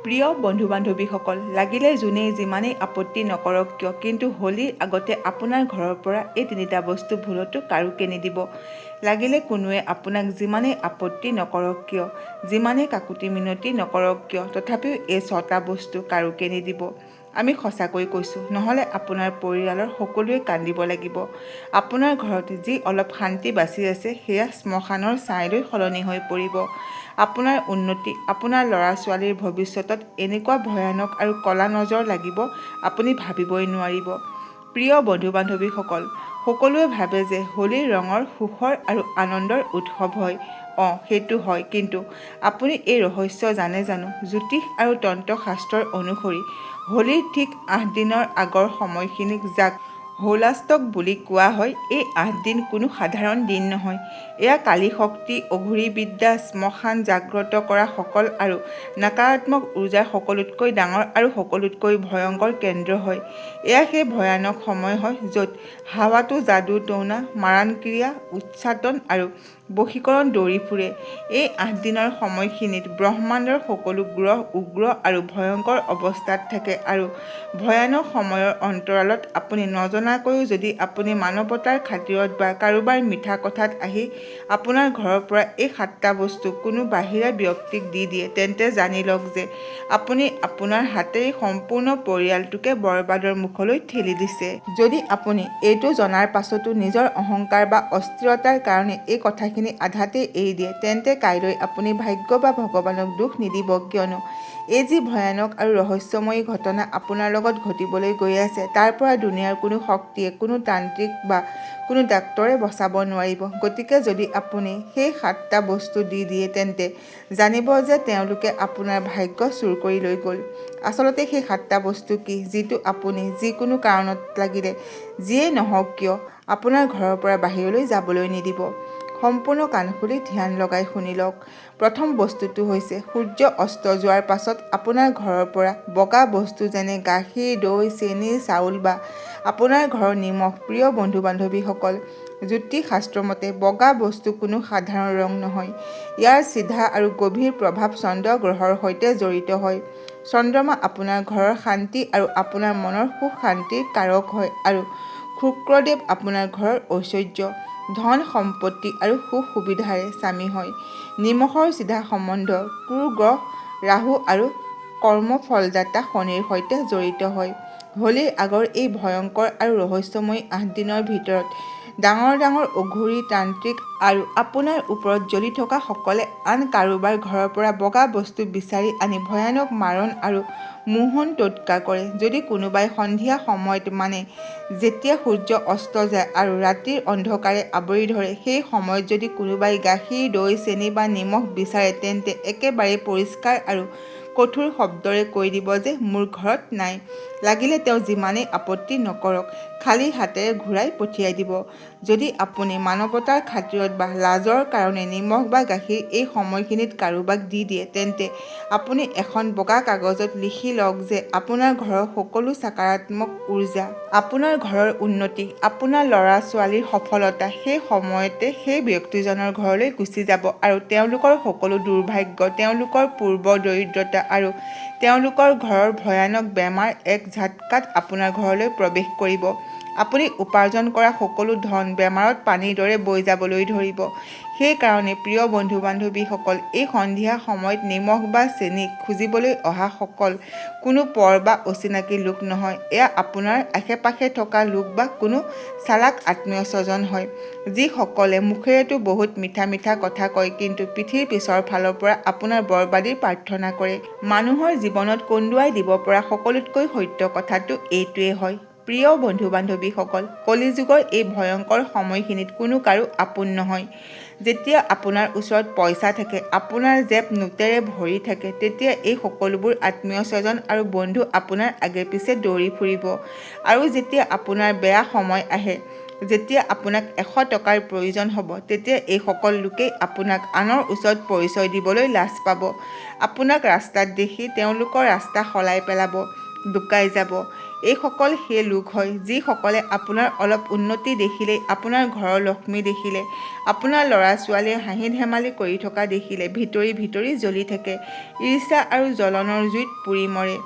প্ৰিয় বন্ধু-বান্ধৱীসকল, লাগিলে যোনেই যিমানেই আপত্তি নকৰক কিয়, কিন্তু হোলীৰ আগতে আপোনাৰ ঘৰৰ পৰা এই তিনিটা বস্তু ভুলতো কাৰোকে নিদিব। লাগিলে কোনোৱে আপোনাক যিমানেই আপত্তি নকৰক কিয়, যিমানেই কাকুতি মিনতি নকৰক কিয়, তথাপিও এই 6টা বস্তু কাৰোকে নিদিব। আমি সঁচাকৈ কৈছোঁ, নহ'লে আপোনাৰ পৰিয়ালৰ সকলোৱে কান্দিব লাগিব। আপোনাৰ ঘৰত যি অলপ শান্তি বাচি আছে, সেয়া শ্মশানৰ ছাইলৈ সলনি হৈ পৰিব। আপোনাৰ উন্নতি, আপোনাৰ ল'ৰা-ছোৱালীৰ ভৱিষ্যতত এনেকুৱা ভয়ানক আৰু কলা নজৰ লাগিব, আপুনি ভাবিবই নোৱাৰিব। প্ৰিয় বন্ধু-বান্ধৱীসকল, সকলোৱে ভাবে যে হোলী ৰঙৰ, সুখৰ আৰু আনন্দৰ উৎসৱ হয়। সেইটো হয়, কিন্তু আপুনি এই ৰহস্য জানে জানো? জ্যোতিষ আৰু তন্ত্ৰশাস্ত্ৰৰ অনুসৰি হোলীৰ ঠিক 8 দিনৰ আগৰ সময়খিনিক যাক হোলাষ্টক বুলি কোৱা হয়, এই 8 দিন কোনো সাধাৰণ দিন নহয়। এয়া কালী শক্তি, অঘৰী বিদ্যা, শ্মশান জাগ্ৰত কৰা সকল আৰু নকাৰাত্মক উৰ্জাৰ সকলোতকৈ ডাঙৰ আৰু সকলোতকৈ ভয়ংকৰ কেন্দ্ৰ হয়। এয়া সেই ভয়ানক সময় হয় য'ত হাৱাতো যাদু টৌনা, মাৰণ ক্ৰিয়া, উচ্চাটন আৰু বশীকৰণ দৌৰি ফুৰে। এই 8 দিনৰ সময়খিনিত ব্ৰহ্মাণ্ডৰ সকলো গ্ৰহ উগ্ৰ আৰু ভয়ংকৰ অৱস্থাত থাকে আৰু ভয়ানক সময়ৰ অন্তৰালত আপুনি নজনাকৈও যদি আপুনি মানৱতাৰ খাতিৰত বা কাৰোবাৰ মিঠা কথাত আহি আপোনাৰ ঘৰৰ পৰা এই 7টা বস্তু কোনো বাহিৰা ব্যক্তিক দি দিয়ে, তেন্তে জানি লওক যে আপুনি আপোনাৰ হাতেৰে সম্পূৰ্ণ পৰিয়ালটোকে বৰবাদৰ মুখলৈ ঠেলি দিছে। যদি আপুনি এইটো জনাৰ পাছতো নিজৰ অহংকাৰ বা অস্থিৰতাৰ কাৰণে এই কথাখিনি আধাতেই এৰি দিয়ে, তেন্তে কাইলৈ আপুনি ভাগ্য বা ভগৱানক দোষ নিদিব, কিয়নো এই যি ভয়ানক আৰু ৰহস্যময়ী ঘটনা আপোনাৰ লগত ঘটিবলৈ গৈ আছে, তাৰ পৰা দুনিয়াৰ কোনো শক্তিয়ে, কোনো তান্ত্ৰিক বা কোনো ডাক্তৰে বচাব নোৱাৰিব। গতিকে যদি আপুনি সেই 7টা বস্তু দি দিয়ে, তেন্তে জানিব যে তেওঁলোকে আপোনাৰ ভাগ্য চুৰ কৰি লৈ গ'ল। আচলতে সেই 7টা বস্তু কি, যিটো আপুনি যিকোনো কাৰণত লাগিলে যিয়েই নহওক কিয় আপোনাৰ ঘৰৰ পৰা বাহিৰলৈ যাবলৈ নিদিব। সম্পূৰ্ণ কাণ খুলি ধ্যান লগাই শুনি লওক। প্ৰথম বস্তুটো হৈছে সূৰ্য অস্ত যোৱাৰ পাছত আপোনাৰ ঘৰৰ পৰা বগা বস্তু যেনে গাখীৰ, দৈ, চেনি, চাউল বা আপোনাৰ ঘৰৰ নিমখ। প্ৰিয় বন্ধু-বান্ধৱীসকল, জ্যোতিষ শাস্ত্ৰমতে বগা বস্তু কোনো সাধাৰণ ৰং নহয়। ইয়াৰ চিধা আৰু গভীৰ প্ৰভাৱ চন্দ্ৰ গ্ৰহৰ সৈতে জড়িত হয়। চন্দ্ৰমা আপোনাৰ ঘৰৰ শান্তি আৰু আপোনাৰ মনৰ সুখ শান্তিৰ কাৰক হয় আৰু শুক্ৰদেৱ আপোনাৰ ঘৰৰ ঐশ্বৰ্য, ধন সম্পত্তি আৰু সুখ সুবিধাৰে স্বামী হয়। নিমখৰ চিধা সম্বন্ধ ক্ৰূৰ গ্ৰহ ৰাহু আৰু কৰ্মফলদাতা শনিৰ সৈতে জড়িত হয়। হোলীৰ আগৰ এই ভয়ংকৰ আৰু ৰহস্যময়ী 8 দিনৰ ভিতৰত ডাঙৰ ডাঙৰ অঘৰী, তান্ত্ৰিক আৰু আপোনাৰ ওপৰত জ্বলি থকা সকলে আন কাৰোবাৰ ঘৰৰ পৰা বগা বস্তু বিচাৰি আনি ভয়ানক মাৰণ আৰু মোহন টোটকা কৰে। যদি কোনোবাই সন্ধিয়া সময়ত, মানে যেতিয়া সূৰ্য অস্ত যায় আৰু ৰাতিৰ অন্ধকাৰে আৱৰি ধৰে, সেই সময়ত যদি কোনোবাই গাখীৰ, দৈ, চেনি বা নিমখ বিচাৰে, তেন্তে একেবাৰে পৰিষ্কাৰ আৰু কঠোৰ শব্দৰে কৈ দিব যে মোৰ ঘৰত নাই। লাগিলে তেওঁ যিমানেই আপত্তি নকৰক, খালী হাতেৰে ঘূৰাই পঠিয়াই দিব। যদি আপুনি মানৱতাৰ খাতিৰত বা লাজৰ কাৰণে নিমখ বা গাখীৰ এই সময়খিনিত কাৰোবাক দি দিয়ে, তেন্তে আপুনি এখন বগা কাগজত লিখি লওক যে আপোনাৰ ঘৰৰ সকলো সকাৰাত্মক উৰ্জা, আপোনাৰ ঘৰৰ উন্নতি, আপোনাৰ ল'ৰা-ছোৱালীৰ সফলতা সেই সময়তে সেই ব্যক্তিজনৰ ঘৰলৈ গুচি যাব আৰু তেওঁলোকৰ সকলো দুৰ্ভাগ্য, তেওঁলোকৰ পূৰ্ব দৰিদ্ৰতা আৰু তেওঁলোকৰ ঘৰৰ ভয়ানক বেমাৰ এক ঝাটকাত আপোনাৰ ঘৰলৈ প্ৰৱেশ কৰিব। আপুনি উপাৰ্জন কৰা সকলো ধন বেমাৰত পানীৰ দৰে বৈ যাবলৈ ধৰিব। সেইকাৰণে প্ৰিয় বন্ধু-বান্ধৱীসকল, এই সন্ধিয়া সময়ত নিমখ বা চেনি খুজিবলৈ অহা সকল কোনো পৰ বা অচিনাকি লোক নহয়। এয়া আপোনাৰ আশে-পাশে থকা লোক বা কোনো চালাক আত্মীয়-স্বজন হয়, যিসকলে মুখেৰেতো বহুত মিঠা মিঠা কথা কয়, কিন্তু পিঠিৰ পিছৰ ফালৰ পৰা আপোনাৰ বৰবাদীৰ প্ৰাৰ্থনা কৰে। মানুহৰ জীৱনত কন্দুৱাই দিব পৰা সকলোতকৈ সত্য কথাটো এইটোৱেই হয়। প্ৰিয় বন্ধু-বান্ধৱীসকল, কলিযুগৰ এই ভয়ংকৰ সময়খিনিত কোনো কাৰো আপোন নহয়। যেতিয়া আপোনাৰ ওচৰত পইচা থাকে, আপোনাৰ জেপ নোটেৰে ভৰি থাকে, তেতিয়া এই সকলোবোৰ আত্মীয়-স্বজন আৰু বন্ধু আপোনাৰ আগে পিছে দৌৰি ফুৰিব। আৰু যেতিয়া আপোনাৰ বেয়া সময় আহে, যেতিয়া আপোনাক 100 টকাৰ প্ৰয়োজন হ'ব, তেতিয়া এই সকল লোকেই আপোনাক আনৰ ওচৰত পৰিচয় দিবলৈ লাজ পাব। আপোনাক ৰাস্তাত দেখি তেওঁলোকৰ ৰাস্তা সলাই পেলাব। লুকাই যাব। এইসকল সেই লোক হয় যিসকলে আপোনাৰ অলপ উন্নতি দেখিলেই, আপোনাৰ ঘৰৰ লক্ষ্মী দেখিলে, আপোনাৰ ল'ৰা ছোৱালীয়ে হাঁহি ধেমালি কৰি থকা দেখিলে ভিতৰি ভিতৰি জ্বলি থাকে, ঈৰ্ষা আৰু জ্বলনৰ জুইত পুৰি মৰে।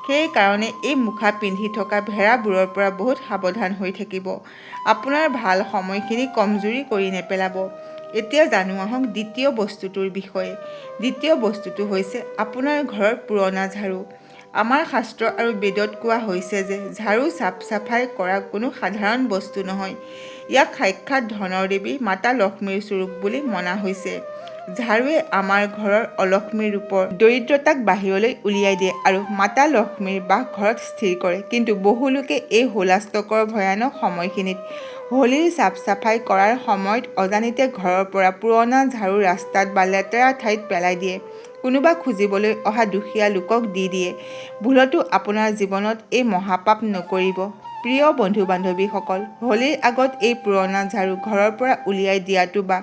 সেইকাৰণে এই মুখা পিন্ধি থকা ভেড়াবোৰৰ পৰা বহুত সাৱধান হৈ থাকিব। আপোনাৰ ভাল সময়খিনি কমজুৰি কৰি নেপেলাব। এতিয়া জানো আহক দ্বিতীয় বস্তুটোৰ বিষয়ে। দ্বিতীয় বস্তুটো হৈছে আপোনাৰ ঘৰৰ পুৰণা ঝাৰু। আমাৰ শাস্ত্ৰ আৰু বেদত কোৱা হৈছে যে ঝাৰু চাফ চাফাই কৰা কোনো সাধাৰণ বস্তু নহয়। ইয়াক সাক্ষাৎ ধনৰ দেৱী মাতা লক্ষ্মীৰ স্বৰূপ বুলি মনা হৈছে। ঝাৰুৱে আমাৰ ঘৰৰ অলক্ষ্মীৰ ৰূপৰ দৰিদ্ৰতাক বাহিৰলৈ উলিয়াই দিয়ে আৰু মাতা লক্ষ্মীৰ বাস ঘৰত স্থিৰ কৰে। কিন্তু বহু লোকে এই হুলস্থকৰ ভয়ানক সময়খিনিত হোলীৰ চাফ চাফাই কৰাৰ সময়ত অজানিতে ঘৰৰ পৰা পুৰণা ঝাৰু ৰাস্তাত বা লেতেৰা ঠাইত পেলাই দিয়ে। কোনোবা খুজিবলৈ অহা দুখীয়া লোকক দি দিয়ে। ভুলতো আপোনাৰ জীৱনত এই মহাপাপ নকৰিব। প্ৰিয় বন্ধু বান্ধৱীসকল, হোলীৰ আগত এই পুৰণা ঝাৰু ঘৰৰ পৰা উলিয়াই দিয়াটো বা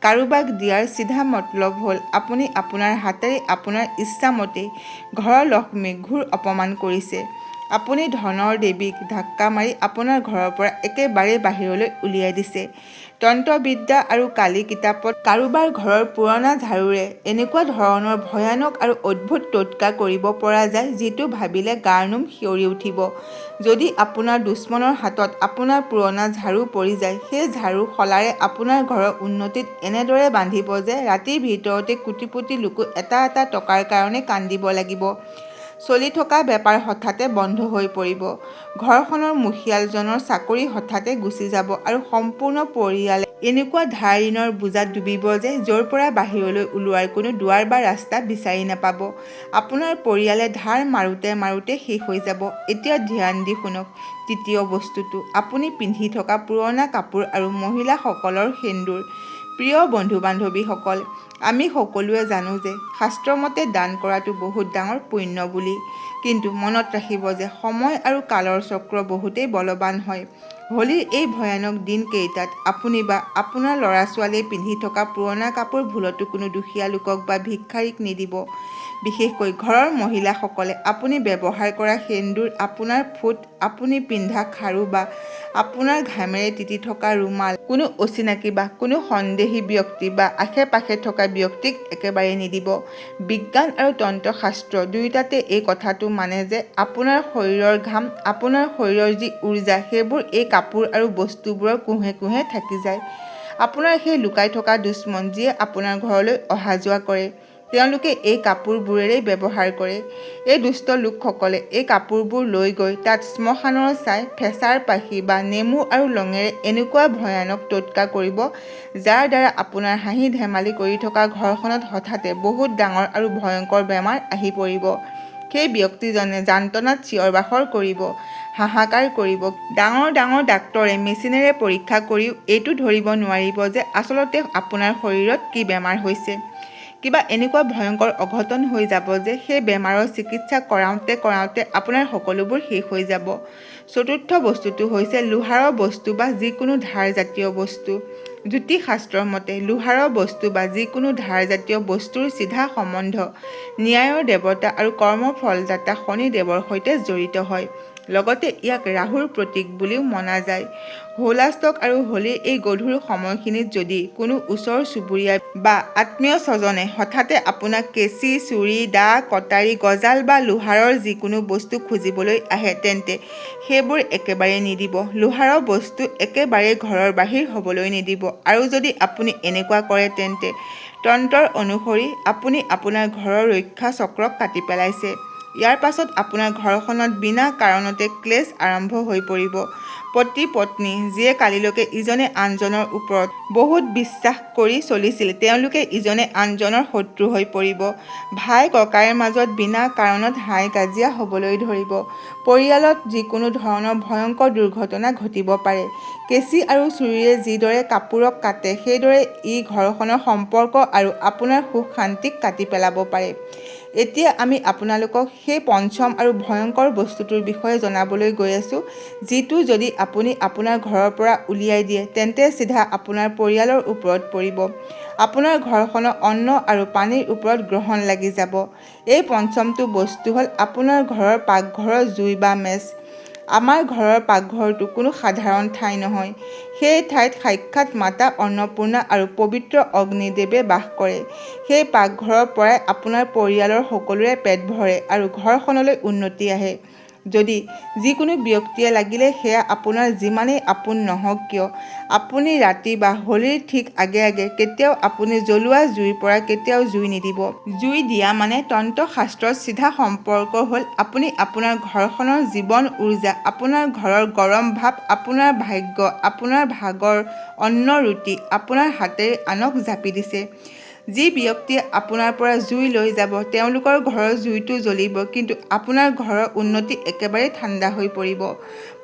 কাৰোবাক দিয়াৰ চিধা মতলব হ'ল আপুনি আপোনাৰ হাতেৰে আপোনাৰ ইচ্ছামতেই ঘৰৰ লক্ষ্মীক ঘোৰ অপমান কৰিছে। আপুনি ধনৰ দেৱীক ধাক্কা মাৰি আপোনাৰ ঘৰৰ পৰা একেবাৰে বাহিৰলৈ উলিয়াই দিছে। তন্ত্ৰবিদ্যা আৰু কালী কিতাপত কাৰোবাৰ ঘৰৰ পুৰণা ঝাৰুৰে এনেকুৱা ধৰণৰ ভয়ানক আৰু অদ্ভুত টোটকা কৰিব পৰা যায় যিটো ভাবিলে গাৰ নোম শিয়ৰি উঠিব। যদি আপোনাৰ দুশ্মনৰ হাতত আপোনাৰ পুৰণা ঝাৰু পৰি যায়, সেই ঝাৰু শলাৰে আপোনাৰ ঘৰৰ উন্নতিত এনেদৰে বান্ধিব যে ৰাতিৰ ভিতৰতে কোটিপতি লোকো এটা এটা টকাৰ কাৰণে কান্দিব লাগিব। চলি থকা বেপাৰ হঠাতে বন্ধ হৈ পৰিব। ঘৰখনৰ মুখিয়ালজনৰ চাকৰি হঠাতে গুচি যাব আৰু সম্পূৰ্ণ পৰিয়ালে এনেকুৱা ধাৰ ঋণৰ বোজাত ডুবিব যে য'ৰ পৰা বাহিৰলৈ ওলোৱাৰ কোনো দুৱাৰ বা ৰাস্তা বিচাৰি নাপাব। আপোনাৰ পৰিয়ালে ধাৰ মাৰোঁতে মাৰোঁতে শেষ হৈ যাব। এতিয়া ধ্যান দি শুনক তৃতীয় বস্তুটো, আপুনি পিন্ধি থকা পুৰণা কাপোৰ আৰু মহিলাসকলৰ সেন্দুৰ। প্ৰিয় বন্ধু বান্ধৱীসকল, আমি সকলোৱে জানো যে শাস্ত্ৰমতে দান কৰাটো বহুত ডাঙৰ পুণ্য বুলি। কিন্তু মনত ৰাখিব যে সময় আৰু কালৰ চক্ৰ বহুতেই বলৱান হয়। হোলীৰ এই ভয়ানক দিনকেইটাত আপুনি বা আপোনাৰ ল'ৰা ছোৱালীয়ে পিন্ধি থকা পুৰণা কাপোৰ ভুলতো কোনো দুখীয়া লোকক বা ভিক্ষাৰীক নিদিব। বিশেষকৈ ঘৰৰ মহিলাসকলে আপুনি ব্যৱহাৰ কৰা সেন্দুৰ, আপোনাৰ ফুট, আপুনি পিন্ধা খাৰু বা আপোনাৰ ঘামেৰে তিতি থকা ৰুমাল কোনো অচিনাকি বা কোনো সন্দেহী ব্যক্তি বা আশে পাশে থকা ব্যক্তিক একেবাৰে নিদিব। বিজ্ঞান আৰু তন্ত্ৰশাস্ত্ৰ দুয়োটাতে এই কথাটো মানে যে আপোনাৰ শৰীৰৰ ঘাম, আপোনাৰ শৰীৰৰ যি উৰ্জা, সেইবোৰ এই কাপোৰ আৰু বস্তুবোৰৰ কোঁহে কোঁহে থাকি যায়। আপোনাৰ সেই লুকাই থকা দুশ্মন যিয়ে আপোনাৰ ঘৰলৈ অহা যোৱা কৰে, তেওঁলোকে এই কাপোৰবোৰেৰেই ব্যৱহাৰ কৰে। এই দুষ্ট লোকসকলে এই কাপোৰবোৰ লৈ গৈ তাত শ্মশানৰ ছাই, ফেঁচাৰ পাখি বা নেমু আৰু লঙেৰে এনেকুৱা ভয়ানক টোটকা কৰিব, যাৰ দ্বাৰা আপোনাৰ হাঁহি ধেমালি কৰি থকা ঘৰখনত হঠাতে বহুত ডাঙৰ আৰু ভয়ংকৰ বেমাৰ আহি পৰিব। সেই ব্যক্তিজনে যান্ত্ৰনাত চিঞৰ বাখৰ কৰিব, হাহাকাৰ কৰিব। ডাঙৰ ডাঙৰ ডাক্তৰে মেচিনেৰে পৰীক্ষা কৰিও এইটো ধৰিব নোৱাৰিব যে আচলতে আপোনাৰ শৰীৰত কি বেমাৰ হৈছে। কিবা এনেকুৱা ভয়ংকৰ অঘটন হৈ যাব যে সেই বেমাৰৰ চিকিৎসা কৰাওঁতে কৰাওঁতে আপোনাৰ সকলোবোৰ শেষ হৈ যাব। চতুৰ্থ বস্তুটো হৈছে লোহাৰৰ বস্তু বা যিকোনো ধাৰজাতীয় বস্তু। জ্যোতিষশাস্ত্ৰৰ মতে লোহাৰৰ বস্তু বা যিকোনো ধাৰজাতীয় বস্তুৰ চিধা সম্বন্ধ ন্যায়ৰ দেৱতা আৰু কৰ্মফলদাতা শনিদেৱৰ সৈতে জড়িত হয়। লগতে ইয়াক ৰাহুৰ প্ৰতীক বুলিও মনা যায়। হোলাষ্টক আৰু হোলীৰ এই গধুৰ সময়খিনিত যদি কোনো ওচৰ চুবুৰীয়া বা আত্মীয় স্বজনে হঠাতে আপোনাক কেঁচি, চুৰি, দা, কটাৰী, গজাল বা লোহাৰৰ যিকোনো বস্তু খুজিবলৈ আহে, তেন্তে সেইবোৰ একেবাৰে নিদিব। লোহাৰৰ বস্তু একেবাৰে ঘৰৰ বাহিৰ হ'বলৈ নিদিব। আৰু যদি আপুনি এনেকুৱা কৰে, তেন্তে তন্ত্ৰৰ অনুসৰি আপুনি আপোনাৰ ঘৰৰ ৰক্ষা চক্ৰক কাটি পেলাইছে। ইয়াৰ পাছত আপোনাৰ ঘৰখনত বিনা কাৰণতে ক্লেশ আৰম্ভ হৈ পৰিব। পতি পত্নী যিয়ে কালিলৈকে ইজনে আনজনৰ ওপৰত বহুত বিশ্বাস কৰি চলিছিল, তেওঁলোকে ইজনে আনজনৰ শত্ৰু হৈ পৰিব। ভাই ককাইৰ মাজত বিনা কাৰণত হাই কাজিয়া হ'বলৈ ধৰিব। পৰিয়ালত যিকোনো ধৰণৰ ভয়ংকৰ দুৰ্ঘটনা ঘটিব পাৰে। কেঁচি আৰু চুৰিৰে যিদৰে কাপোৰক কাটে, সেইদৰে ই ঘৰখনৰ সম্পৰ্ক আৰু আপোনাৰ সুখ শান্তিক কাটি পেলাব পাৰে। এতিয়া আমি আপোনালোকক সেই পঞ্চম আৰু ভয়ংকৰ বস্তুটোৰ বিষয়ে জনাবলৈ গৈ আছোঁ, যিটো যদি আপুনি আপোনাৰ ঘৰৰ পৰা উলিয়াই দিয়ে তেন্তে চিধা আপোনাৰ পৰিয়ালৰ ওপৰত পৰিব। আপোনাৰ ঘৰখনৰ অন্ন আৰু পানীৰ ওপৰত গ্ৰহণ লাগি যাব। এই পঞ্চমটো বস্তু হ'ল আপোনাৰ ঘৰৰ পাকঘৰৰ জুই বা মেজ। আমাৰ ঘৰৰ পাকঘৰটো কোনো সাধাৰণ ঠাই নহয়। সেই ঠাইত সাক্ষাৎ মাতা অন্নপূৰ্ণা আৰু পবিত্ৰ অগ্নিদেৱে বাস কৰে। সেই পাকঘৰৰ পৰাই আপোনাৰ পৰিয়ালৰ সকলোৰে পেট ভৰে আৰু ঘৰখনলৈ উন্নতি আহে। যদি যিকোনো ব্যক্তিয়ে লাগিলে সেয়া আপোনাৰ যিমানেই আপোন নহওক কিয়, আপুনি ৰাতি বা হোলীৰ ঠিক আগে আগে কেতিয়াও আপুনি জ্বলোৱা জুইৰ পৰা কেতিয়াও জুই নিদিব। জুই দিয়া মানে তন্ত্ৰশাস্ত্ৰত চিধা সম্পৰ্ক হ'ল আপুনি আপোনাৰ ঘৰখনৰ জীৱন উৰ্জা, আপোনাৰ ঘৰৰ গৰম ভাৱ, আপোনাৰ ভাগ্য, আপোনাৰ ভাগৰ অন্ন ৰুটি আপোনাৰ হাতেৰে আনক জাপি দিছে। যি ব্যক্তিয়ে আপোনাৰ পৰা জুই লৈ যাব তেওঁলোকৰ ঘৰৰ জুইটো জ্বলিব, কিন্তু আপোনাৰ ঘৰৰ উন্নতি একেবাৰে ঠাণ্ডা হৈ পৰিব।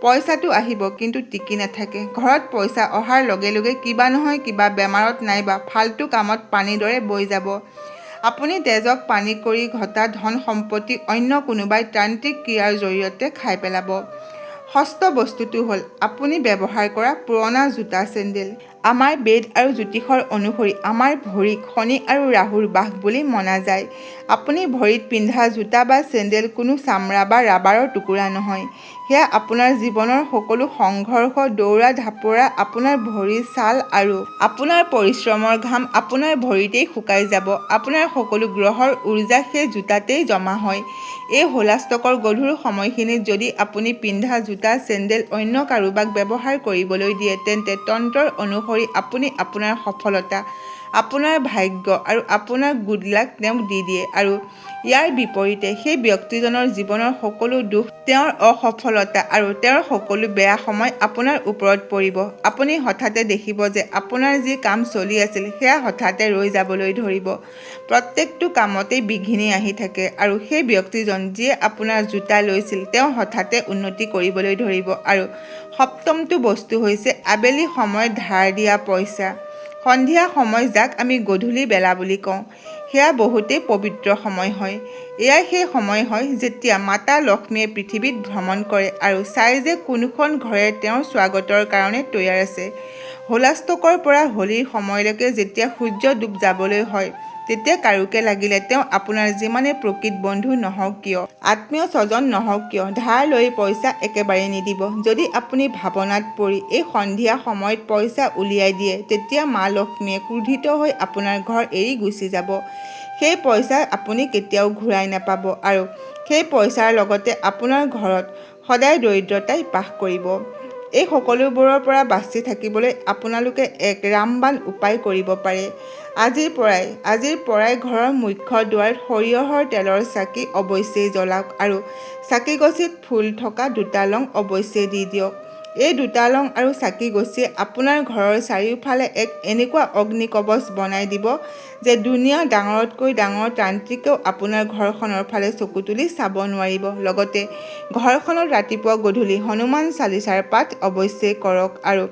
পইচাটো আহিব কিন্তু টিকি নাথাকে। ঘৰত পইচা অহাৰ লগে লগে কিবা নহয় কিবা বেমাৰত নাইবা ফাল্টু কামত পানীৰ দৰে বৈ যাব। আপুনি তেজক পানী কৰি ঘটা ধন সম্পত্তি অন্য কোনোবাই তান্ত্ৰিক ক্ৰিয়াৰ জৰিয়তে খাই পেলাব। ষষ্ঠ বস্তুটো হ'ল আপুনি ব্যৱহাৰ কৰা পুৰণা জোতা চেণ্ডেল। আমাৰ বেদ আৰু জ্যোতিষৰ অনুসৰি আমাৰ ভৰিক শনি আৰু ৰাহুৰ বাস বুলি মনা যায়। আপুনি ভৰিত পিন্ধা জোতা বা চেণ্ডেল কোনো চামৰা বা ৰাবাৰৰ টুকুৰা নহয়। সেয়া আপোনাৰ জীৱনৰ সকলো সংঘৰ্ষ, দৌৰা ঢাপৰা, আপোনাৰ ভৰিৰ ছাল আৰু আপোনাৰ পৰিশ্ৰমৰ ঘাম আপোনাৰ ভৰিতেই শুকাই যাব। আপোনাৰ সকলো গ্ৰহৰ উৰ্জা সেই জোতাতেই জমা হয়। এই হোলাষ্টকৰ গধুৰ সময়খিনিত যদি আপুনি পিন্ধা জোতা চেণ্ডেল অন্য কাৰোবাক ব্যৱহাৰ কৰিবলৈ দিয়ে তেন্তে তন্ত্ৰৰ অনুসৰি আপুনি আপোনাৰ সফলতা, আপোনাৰ ভাগ্য আৰু আপোনাৰ গুড লাক তেওঁক দি দিয়ে আৰু ইয়াৰ বিপৰীতে সেই ব্যক্তিজনৰ জীৱনৰ সকলো দুখ, তেওঁৰ অসফলতা আৰু তেওঁৰ সকলো বেয়া সময় আপোনাৰ ওপৰত পৰিব। আপুনি হঠাতে দেখিব যে আপোনাৰ যি কাম চলি আছিল সেয়া হঠাতে ৰৈ যাবলৈ ধৰিব। প্ৰত্যেকটো কামতেই বিঘিনি আহি থাকে আৰু সেই ব্যক্তিজন যিয়ে আপোনাৰ জোতা লৈছিল তেওঁ হঠাতে উন্নতি কৰিবলৈ ধৰিব। আৰু সপ্তমটো বস্তু হৈছে আবেলি সময়ত ধাৰ দিয়া পইচা। সন্ধিয়া সময় যাক আমি গধূলি বেলা বুলি কওঁ, সেয়া বহুতেই পবিত্ৰ সময় হয়। এয়াই সেই সময় হয় যেতিয়া মাতা লক্ষ্মীয়ে পৃথিৱীত ভ্ৰমণ কৰে আৰু চাই যে কোনখন ঘৰে তেওঁৰ স্বাগতৰ কাৰণে তৈয়াৰ আছে। হোলাষ্টকৰ পৰা হোলীৰ সময়লৈকে যেতিয়া সূৰ্য ডুব যাবলৈ হয় তেতিয়া কাৰোকে লাগিলে তেওঁ আপোনাৰ যিমানে প্ৰকৃত বন্ধু নহওক কিয়, আত্মীয় স্বজন নহওক কিয়, ধাৰ লৈ পইচা একেবাৰে নিদিব। যদি আপুনি ভাৱনাত পৰি এই সন্ধিয়া সময়ত পইচা উলিয়াই দিয়ে তেতিয়া মা লক্ষ্মীয়ে ক্ৰোধিত হৈ আপোনাৰ ঘৰ এৰি গুচি যাব। সেই পইচা আপুনি কেতিয়াও ঘূৰাই নাপাব আৰু সেই পইচাৰ লগতে আপোনাৰ ঘৰত সদায় দৰিদ্ৰতাই বাস কৰিব। এই সকলোবোৰৰ পৰা বাচি থাকিবলৈ আপোনালোকে এক ৰামবাণ উপায় কৰিব পাৰে। আজিৰ পৰাই ঘৰৰ মুখ্য দুৱাৰত সৰিয়হৰ তেলৰ চাকি অৱশ্যেই জ্বলাওক আৰু চাকিগছিত ফুল থকা দুটা লং অৱশ্যেই দি দিয়ক। এই দুটা লং আৰু চাকিগছিয়ে আপোনাৰ ঘৰৰ চাৰিওফালে এক এনেকুৱা অগ্নি কৱচ বনাই দিব যে দুনিয়াৰ ডাঙৰতকৈ ডাঙৰ তান্ত্ৰিকেও আপোনাৰ ঘৰখনৰ ফালে চকু তুলি চাব নোৱাৰিব। লগতে ঘৰখনত ৰাতিপুৱা গধূলি হনুমান চালিচাৰ পাঠ অৱশ্যেই কৰক আৰু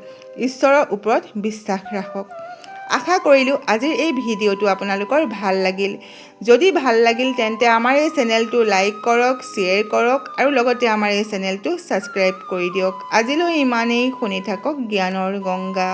ঈশ্বৰৰ ওপৰত বিশ্বাস ৰাখক। আশা কৰিলোঁ আজিৰ এই ভিডিঅ'টো আপোনালোকৰ ভাল লাগিল। যদি ভাল লাগিল তেন্তে আমাৰ এই চেনেলটো লাইক কৰক, শ্বেয়াৰ কৰক আৰু লগতে আমাৰ এই চেনেলটো ছাবস্ক্ৰাইব কৰি দিয়ক। আজিলৈ ইমানেই। শুনি থাকক জ্ঞানৰ গংগা।